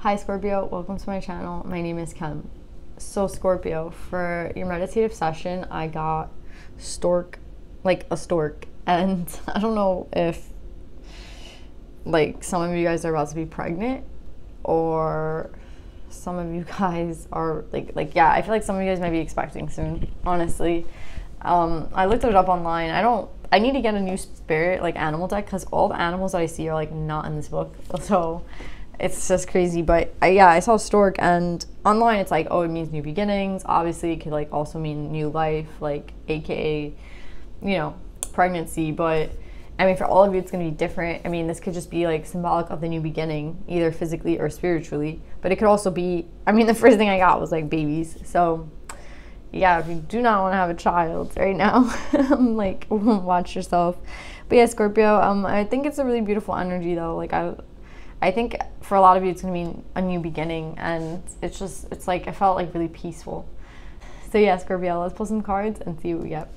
Hi Scorpio, welcome to my channel. My name is Kim. So Scorpio, for your meditative session, I got stork, like a stork. And I don't know if like some of you guys are about to be pregnant or some of you guys are yeah, I feel like some of you guys might be expecting soon, honestly. I looked it up online. I need to get a new spirit, like animal deck, because all the animals that I see are like not in this book. So it's just crazy. But yeah, I saw stork, and online it's like, oh, it means new beginnings. Obviously it could like also mean new life, like aka, you know, pregnancy. But I mean, for all of you it's going to be different. I mean, this could just be like symbolic of the new beginning, either physically or spiritually. But it could also be, I mean, the first thing I got was like babies. So yeah, if you do not want to have a child right now, like watch yourself. But yeah, Scorpio, I think it's a really beautiful energy though. Like I think for a lot of you it's gonna be a new beginning, and it's like I felt like really peaceful. So yeah, Scorpio, let's pull some cards and see what we get.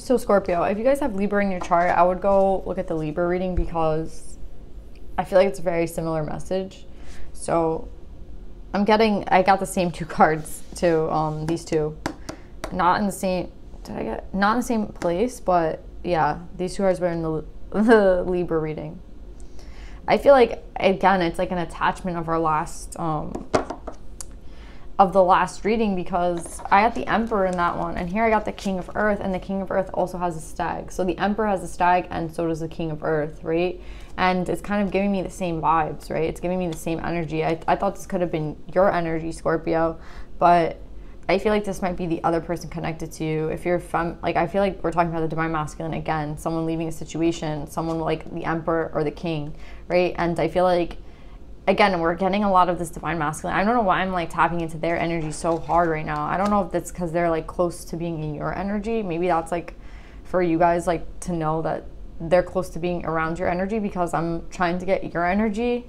So Scorpio, if you guys have Libra in your chart, I would go look at the Libra reading, because I feel like it's a very similar message. So I got the same two cards to these two. Not in the same, not in the same place, but yeah, these two cards were in the Libra reading. I feel like, again, it's like an attachment of our last of the last reading, because I got the Emperor in that one, and here I got the King of Earth, and the King of Earth also has a stag. So the Emperor has a stag, and so does the King of Earth, right? And it's kind of giving me the same vibes, right? It's giving me the same energy. I thought this could have been your energy, Scorpio, but I feel like this might be the other person connected to you. If you're like, I feel like we're talking about the Divine Masculine again, someone leaving a situation, someone like the Emperor or the King, right? And I feel like, again, we're getting a lot of this Divine Masculine. I don't know why I'm like tapping into their energy so hard right now. I don't know if that's because they're like close to being in your energy. Maybe that's like for you guys, like to know that they're close to being around your energy, because I'm trying to get your energy,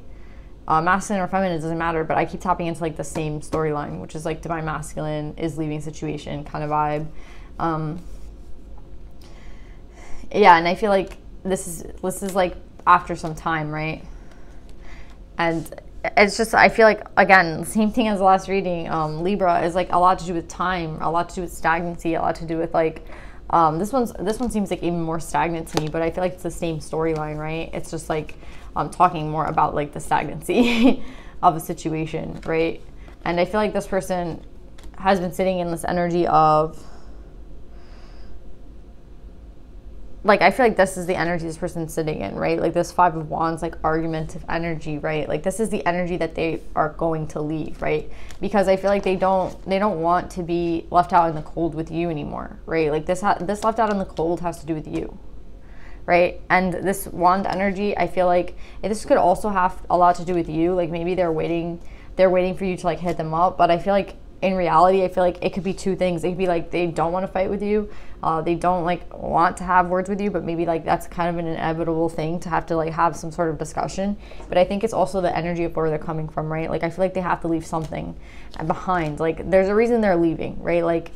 masculine or feminine, it doesn't matter, but I keep tapping into like the same storyline, which is like Divine Masculine is leaving a situation kind of vibe. Yeah, and I feel like this is like after some time, right? And it's just, I feel like, again, same thing as the last reading, Libra is like a lot to do with time, a lot to do with stagnancy, a lot to do with like, this one seems like even more stagnant to me, but I feel like it's the same storyline, right? It's just like, I'm talking more about like the stagnancy of a situation, right? And I feel like this person has been sitting in this energy of, like, I feel like this is the energy this person's sitting in, right? Like this Five of Wands, like argumentative energy, right? Like this is the energy that they are going to leave, right? Because I feel like they don't want to be left out in the cold with you anymore, right? Like this left out in the cold has to do with you, right? And this Wand energy, I feel like this could also have a lot to do with you. Like maybe they're waiting for you to like hit them up, but I feel like in reality, I feel like it could be two things. It could be like they don't want to fight with you, they don't like want to have words with you, but maybe like that's kind of an inevitable thing to have to like have some sort of discussion. But I think it's also the energy of where they're coming from, right? Like I feel like they have to leave something behind. Like there's a reason they're leaving, right? Like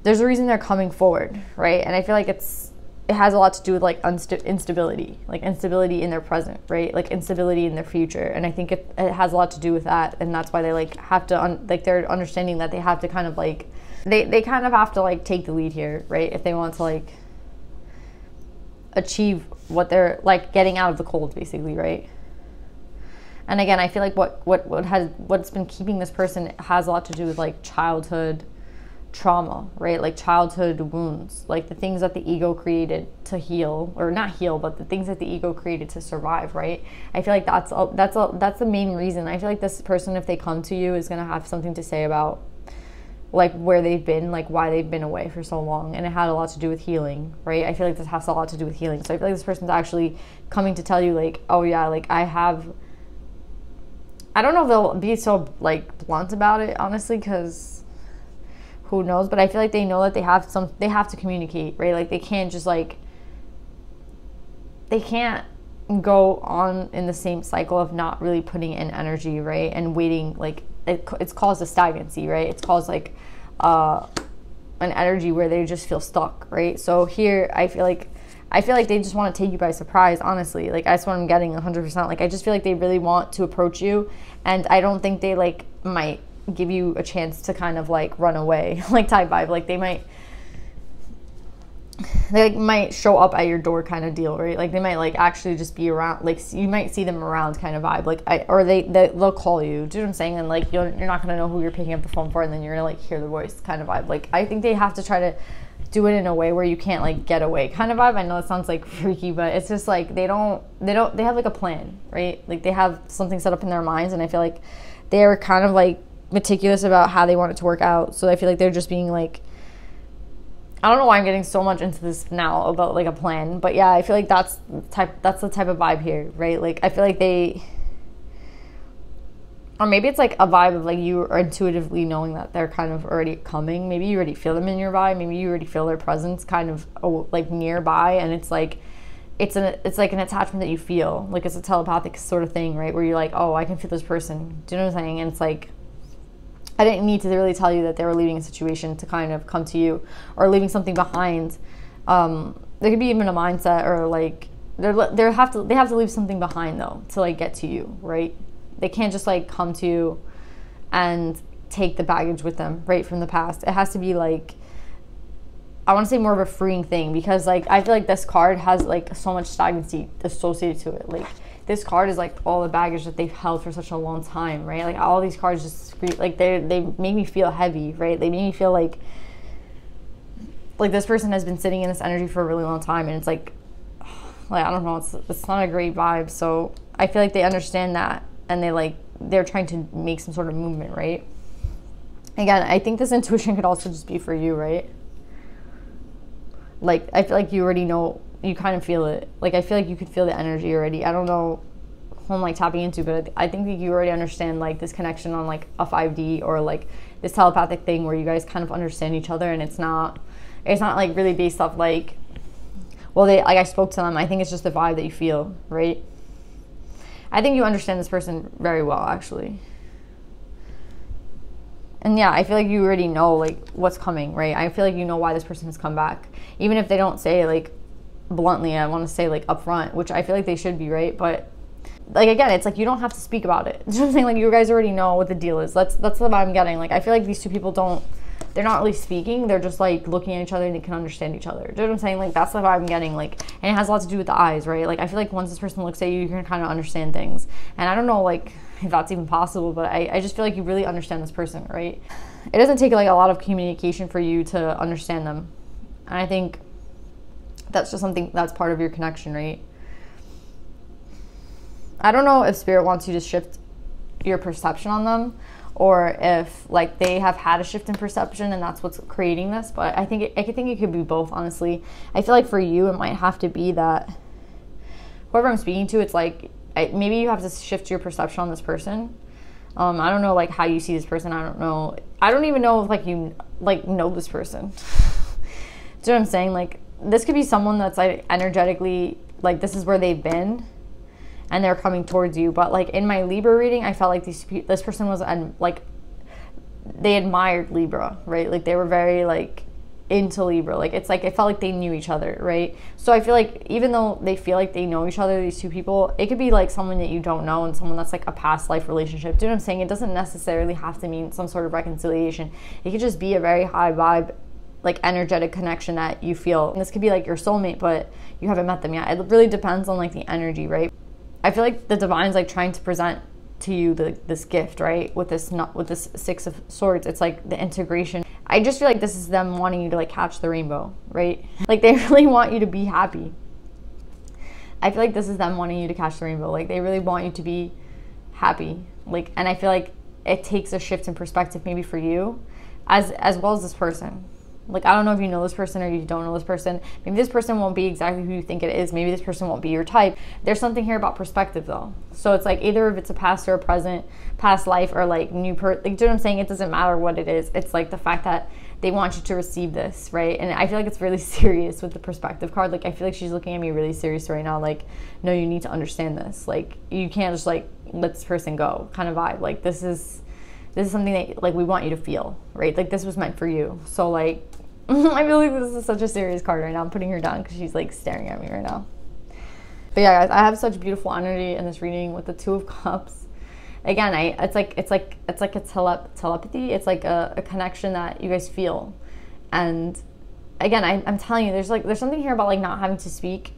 there's a reason they're coming forward, right? And I feel like it's it has a lot to do with like instability, like instability in their present, right? Like instability in their future. And I think it has a lot to do with that. And that's why they like have to, like they're understanding that they have to kind of like, they kind of have to like take the lead here, right? If they want to like achieve what they're like getting out of the cold, basically, right? And again, I feel like what's been keeping this person has a lot to do with like childhood trauma, right? Like childhood wounds, like the things that the ego created to heal, or not heal, but the things that the ego created to survive, right? I feel like that's the main reason. I feel like this person, if they come to you, is going to have something to say about like where they've been, like why they've been away for so long, and it had a lot to do with healing, right? I feel like this has a lot to do with healing. So I feel like this person's actually coming to tell you like, oh yeah, like I don't know if they'll be so like blunt about it, honestly, because who knows, but I feel like they know that they have to communicate, right? Like they can't just like, they can't go on in the same cycle of not really putting in energy, right? And waiting, like it's caused a stagnancy, right? It's caused like an energy where they just feel stuck, right? So here I feel like they just want to take you by surprise, honestly. Like that's what I'm getting 100%. Like I just feel like they really want to approach you, and I don't think they like might give you a chance to kind of like run away, like type vibe. Like they might show up at your door kind of deal, right? Like they might like actually just be around, like you might see them around kind of vibe. Like they'll call you, do you know what I'm saying? And like you're not gonna know who you're picking up the phone for, and then you're gonna like hear the voice kind of vibe. Like I think they have to try to do it in a way where you can't like get away kind of vibe. I know it sounds like freaky, but it's just like they have like a plan, right? Like they have something set up in their minds, and I feel like they're kind of like meticulous about how they want it to work out. So I feel like they're just being like, I don't know why I'm getting so much into this now about like a plan, but yeah, I feel like that's the type of vibe here, right? Like I feel like or maybe it's like a vibe of like you are intuitively knowing that they're kind of already coming. Maybe you already feel them in your vibe. Maybe you already feel their presence kind of like nearby, and it's like it's like an attachment that you feel, like it's a telepathic sort of thing, right? Where you're like, oh, I can feel this person. Do you know what I'm saying? And it's like, I didn't need to really tell you that they were leaving a situation to kind of come to you, or leaving something behind. There could be even a mindset, or like they have to leave something behind though to like get to you, right? They can't just like come to you and take the baggage with them, right, from the past. It has to be like, I want to say more of a freeing thing, because like I feel like this card has like so much stagnancy associated to it. Like this card is like all the baggage that they've held for such a long time, right? Like all these cards just like they make me feel heavy, right? They make me feel like this person has been sitting in this energy for a really long time, and it's like I don't know, it's not a great vibe. So I feel like they understand that, and they're trying to make some sort of movement, right? Again, I think this intuition could also just be for you, right? Like I feel like you already know, you kind of feel it. Like I feel like you could feel the energy already. I don't know who I'm like tapping into, but I think that you already understand like this connection on like a 5D, or like this telepathic thing where you guys kind of understand each other, and it's not like really based off like, well, I spoke to them. I think it's just the vibe that you feel, right? I think you understand this person very well, actually. And yeah, I feel like you already know like what's coming, right? I feel like you know why this person has come back, even if they don't say like bluntly. I want to say like upfront, which I feel like they should be, right? But like again, it's like you don't have to speak about it. You know what I'm saying? Like you guys already know what the deal is. That's the vibe I'm getting. Like I feel like these two people they're not really speaking. They're just like looking at each other, and they can understand each other. Do you know what I'm saying? Like that's the vibe I'm getting. Like, and it has a lot to do with the eyes, right? Like I feel like once this person looks at you, you can kind of understand things. And I don't know like if that's even possible, but I just feel like you really understand this person, right? It doesn't take like a lot of communication for you to understand them. And I think that's just something that's part of your connection, right? I don't know if spirit wants you to shift your perception on them, or if like they have had a shift in perception and that's what's creating this. But I think it could be both, honestly. I feel like for you, it might have to be that whoever I'm speaking to, it's like maybe you have to shift your perception on this person. I don't know like how you see this person. I don't know. I don't even know if like you like know this person. Do you know what I'm saying? Like this could be someone that's like energetically like this is where they've been, and they're coming towards you. But like in my Libra reading, I felt like this person was like they admired Libra, right? Like they were very like into Libra. Like it's like it felt like they knew each other, right? So I feel like even though they feel like they know each other, these two people, it could be like someone that you don't know and someone that's like a past life relationship. Do you know what I'm saying? It doesn't necessarily have to mean some sort of reconciliation. It could just be a very high vibe, like energetic connection that you feel. And this could be like your soulmate, but you haven't met them yet. It really depends on like the energy, right? I feel like the divine's like trying to present to you this gift, right? With this Six of Swords, it's like the integration. I just feel like this is them wanting you to like catch the rainbow, right? Like they really want you to be happy. I feel like this is them wanting you to catch the rainbow. Like they really want you to be happy. Like, and I feel like it takes a shift in perspective maybe for you as well as this person. Like, I don't know if you know this person or you don't know this person. Maybe this person won't be exactly who you think it is. Maybe this person won't be your type. There's something here about perspective, though. So it's like either if it's a past or a present, past life or like new like, do you know what I'm saying? It doesn't matter what it is. It's like the fact that they want you to receive this, right? And I feel like it's really serious with the perspective card. Like, I feel like she's looking at me really serious right now. Like, no, you need to understand this. Like, you can't just like let this person go kind of vibe. Like, this is something that like we want you to feel, right? Like this was meant for you. So like, I feel like this is such a serious card right now. I'm putting her down because she's like staring at me right now. But yeah, guys, I have such beautiful energy in this reading with the Two of Cups. Again, it's like a telepathy. It's like a connection that you guys feel. And again, I'm telling you, there's something here about like not having to speak,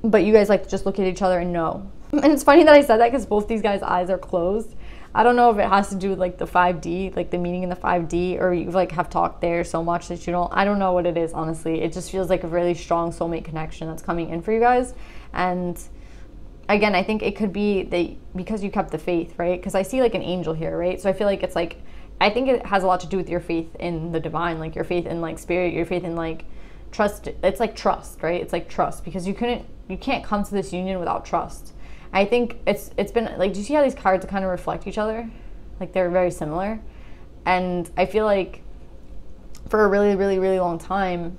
but you guys like just look at each other and know. And it's funny that I said that because both these guys' eyes are closed. I don't know if it has to do with like the 5D, like the meaning in the 5D, or you like have talked there so much that you don't, I don't know what it is, honestly. It just feels like a really strong soulmate connection that's coming in for you guys. And again, I think it could be because you kept the faith, right? Because I see like an angel here, right? So I feel like it's like, I think it has a lot to do with your faith in the divine, like your faith in like spirit, your faith in like trust. It's like trust, right? It's like trust, because you can't come to this union without trust. I think it's been like, do you see how these cards kind of reflect each other? Like they're very similar. And I feel like for a really, really, really long time,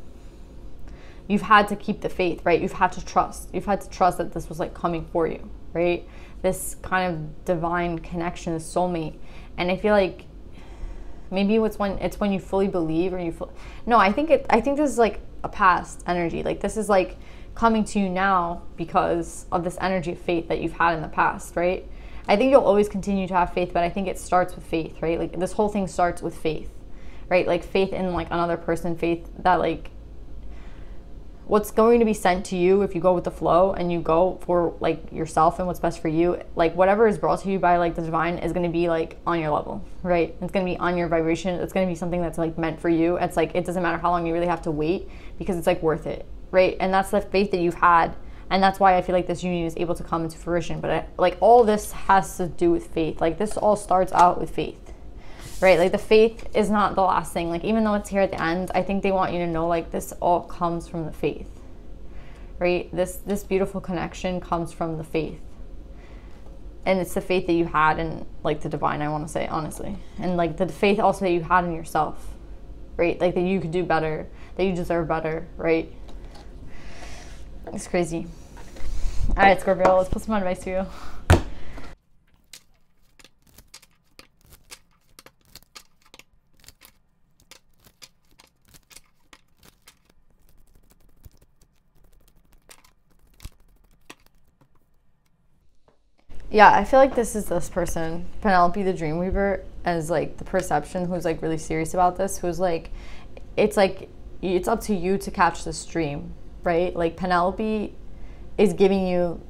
you've had to keep the faith, right? You've had to trust. You've had to trust that this was like coming for you, right? This kind of divine connection, this soulmate. And I feel like maybe it's when you fully believe, or no, I think this is like a past energy. Like this is like coming to you now because of this energy of faith that you've had in the past, right? I think you'll always continue to have faith, but I think it starts with faith, right? Like this whole thing starts with faith, right? Like faith in like another person, faith that like what's going to be sent to you if you go with the flow and you go for like yourself and what's best for you, like whatever is brought to you by like the divine is going to be like on your level, right? It's going to be on your vibration. It's going to be something that's like meant for you. It's like, it doesn't matter how long you really have to wait, because it's like worth it, right? And that's the faith that you've had, and that's why I feel like this union is able to come into fruition. But like all this has to do with faith. Like this all starts out with faith, right? Like the faith is not the last thing. Like even though it's here at the end, I think they want you to know like this all comes from the faith, right? This beautiful connection comes from the faith, and it's the faith that you had in like the divine, I want to say, honestly, and like the faith also that you had in yourself, right? Like that you could do better, that you deserve better, right? It's crazy. All right, Scorpio, let's put some advice for you. Yeah, I feel like this is this person, Penelope the Dreamweaver, as like the perception, who's like really serious about this, who's like it's up to you to catch this dream, right? Like Penelope is giving you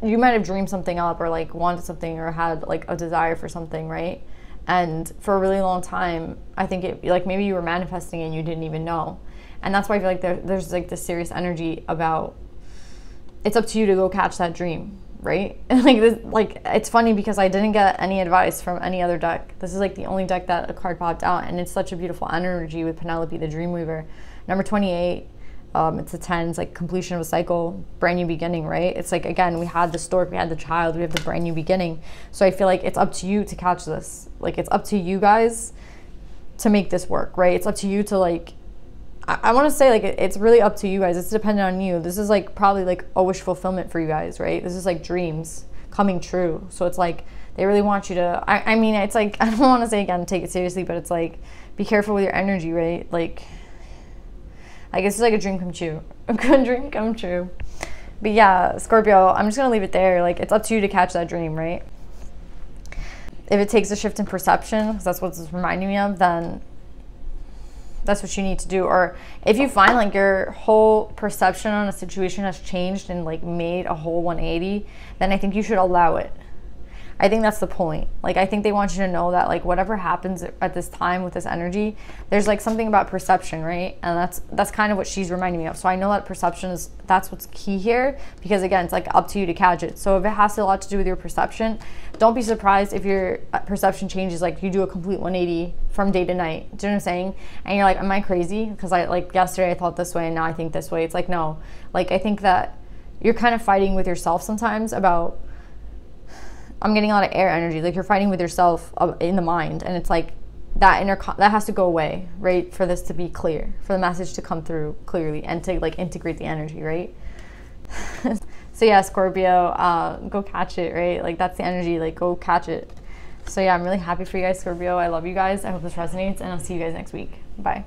might have dreamed something up, or like wanted something, or had like a desire for something, right? And for a really long time, I think it like maybe you were manifesting and you didn't even know. And that's why I feel like there's like this serious energy about it's up to you to go catch that dream, right? And like this, like it's funny because I didn't get any advice from any other deck. This is like the only deck that a card popped out, and it's such a beautiful energy with Penelope the Dreamweaver. Number 28, it's a 10, it's like completion of a cycle, brand new beginning, right? It's like, again, we had the stork, we had the child, we have the brand new beginning. So I feel like it's up to you to catch this. Like it's up to you guys to make this work, right? It's up to you to like, I want to say like it's really up to you guys. It's dependent on you. This is like probably like a wish fulfillment for you guys, right? This is like dreams coming true. So it's like they really want you to, I mean, it's like, I don't want to say again, take it seriously, but it's like be careful with your energy, right? Like Like, it's just like a dream come true. A good dream come true. But yeah, Scorpio, I'm just going to leave it there. Like, it's up to you to catch that dream, right? If it takes a shift in perception, because that's what it's reminding me of, then that's what you need to do. Or if you find like your whole perception on a situation has changed and like made a whole 180, then I think you should allow it. I think that's the point. Like, I think they want you to know that like whatever happens at this time with this energy, there's like something about perception, right? And that's kind of what she's reminding me of. So I know that perception is, that's what's key here, because again, it's like up to you to catch it. So if it has a lot to do with your perception, don't be surprised if your perception changes, like you do a complete 180 from day to night. Do you know what I'm saying? And you're like, am I crazy? Because I like yesterday I thought this way and now I think this way. It's like, no. Like, I think that you're kind of fighting with yourself sometimes about, I'm getting a lot of air energy. Like, you're fighting with yourself in the mind, and it's like that that has to go away, right? For this to be clear, for the message to come through clearly, and to like integrate the energy, right? So yeah, Scorpio, go catch it, right? Like, that's the energy. Like, go catch it. So yeah, I'm really happy for you guys, Scorpio. I love you guys. I hope this resonates, and I'll see you guys next week. Bye.